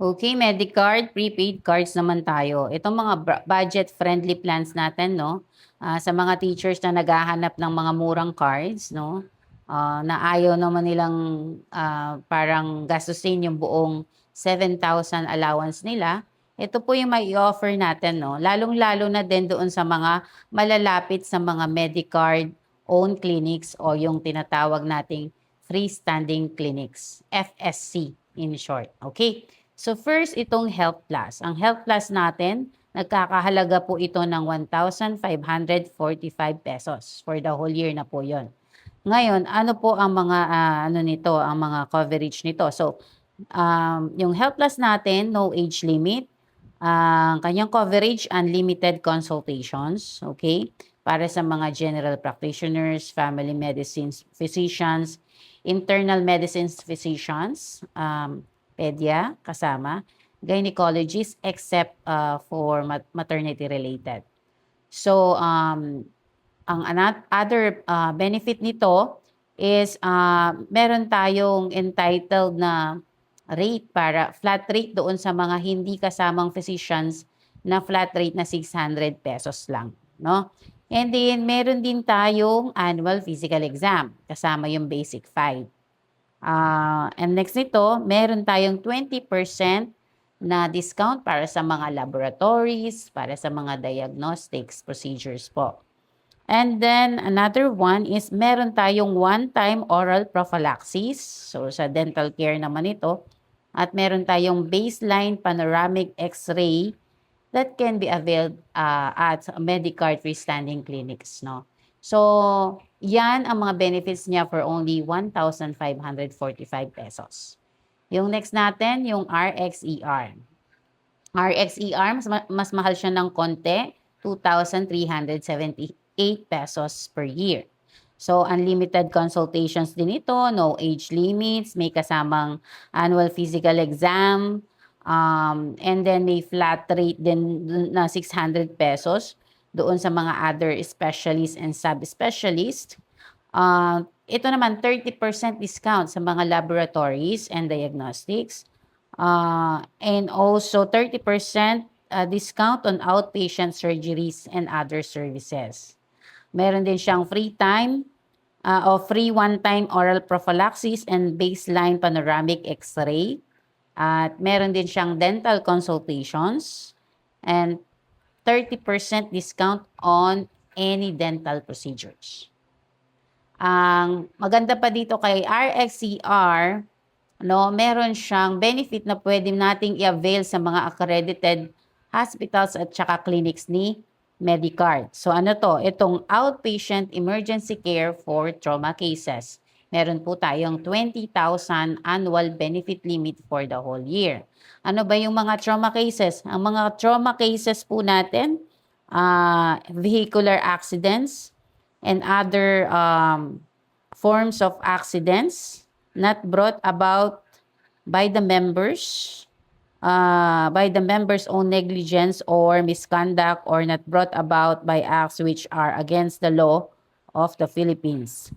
Okay, Medicard, prepaid cards naman tayo. Itong mga budget-friendly plans natin, no? Sa mga teachers na naghahanap ng mga murang cards, no? Na ayaw naman nilang parang gastusin yung buong 7,000 allowance nila. Ito po yung may offer natin, no? Lalong-lalo na din doon sa mga malalapit sa mga Medicard own clinics o yung tinatawag nating freestanding clinics, FSC in short. Okay? So first, itong Health Plus. Ang Health Plus natin, nagkakahalaga po ito ng 1,545 pesos for the whole year na po yon. Ngayon, ano po ang mga ang mga coverage nito? So, yung Health Plus natin, no age limit. Ang kanyang coverage, unlimited consultations, okay? Para sa mga general practitioners, family medicine physicians, internal medicine physicians, pedia kasama, gynecologist except for maternity related. So, ang other benefit nito is meron tayong entitled na rate para flat rate doon sa mga hindi kasamang physicians na flat rate na 600 pesos lang, no? And then meron din tayong annual physical exam kasama yung basic 5. And next nito, meron tayong 20% na discount para sa mga laboratories, para sa mga diagnostics procedures po. And then another one is meron tayong one-time oral prophylaxis. So sa dental care naman ito. At meron tayong baseline panoramic x-ray that can be availed at Medicare freestanding clinics, no? So, yan ang mga benefits niya for only 1,545 pesos. Yung next natin, yung RxER. RxER, mas mahal siya ng konti, 2,378 pesos per year. So, unlimited consultations din ito, no age limits, may kasamang annual physical exam, and then may flat rate din na 600 pesos doon sa mga other specialists and subspecialists. Ito naman, 30% discount sa mga laboratories and diagnostics. And also 30% discount on outpatient surgeries and other services. Meron din siyang free time o free one-time oral prophylaxis and baseline panoramic x-ray. At meron din siyang dental consultations and 30% discount on any dental procedures. Ang maganda pa dito kay RxCR, no, meron siyang benefit na pwede nating i-avail sa mga accredited hospitals at saka clinics ni Medicard. So ano to? Itong outpatient emergency care for trauma cases. Meron po tayong 20,000 annual benefit limit for the whole year. Ano ba yung mga trauma cases? Ang mga trauma cases po natin, vehicular accidents and other forms of accidents not brought about by the members' own negligence or misconduct, or not brought about by acts which are against the law of the Philippines.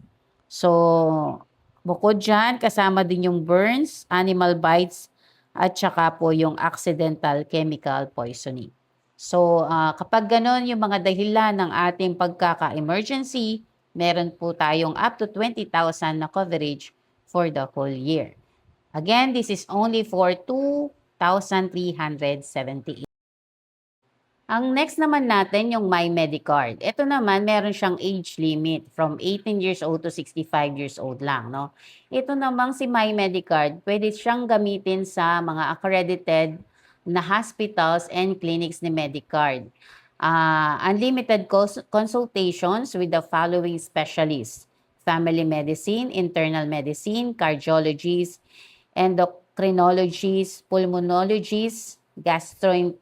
So, bukod dyan, kasama din yung burns, animal bites, at saka po yung accidental chemical poisoning. So, kapag ganon yung mga dahilan ng ating pagkaka-emergency, meron po tayong up to 20,000 na coverage for the whole year. Again, this is only for 2,378. Ang next naman natin yung My Medicard. Ito naman, meron siyang age limit from 18 years old to 65 years old lang, no? Ito namang si My Medicard, pwede siyang gamitin sa mga accredited na hospitals and clinics ni Medicard. Unlimited consultations with the following specialists: family medicine, internal medicine, cardiologists, endocrinologists, pulmonologists, gastroenterologists,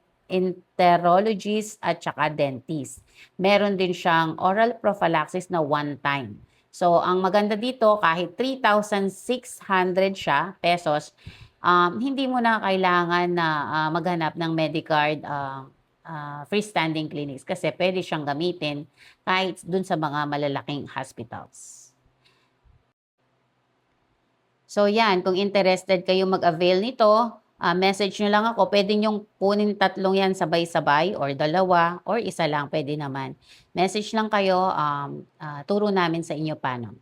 at saka dentist. Meron din siyang oral prophylaxis na one time. So, ang maganda dito, kahit 3,600 siya, pesos, hindi mo na kailangan na maghanap ng Medicard freestanding clinics kasi pwede siyang gamitin kahit dun sa mga malalaking hospitals. So yan, kung interested kayo mag-avail nito, message nyo lang ako. Pwede nyong kunin tatlong yan sabay-sabay or dalawa or isa lang, pwede naman. Message lang kayo, turo namin sa inyo paano.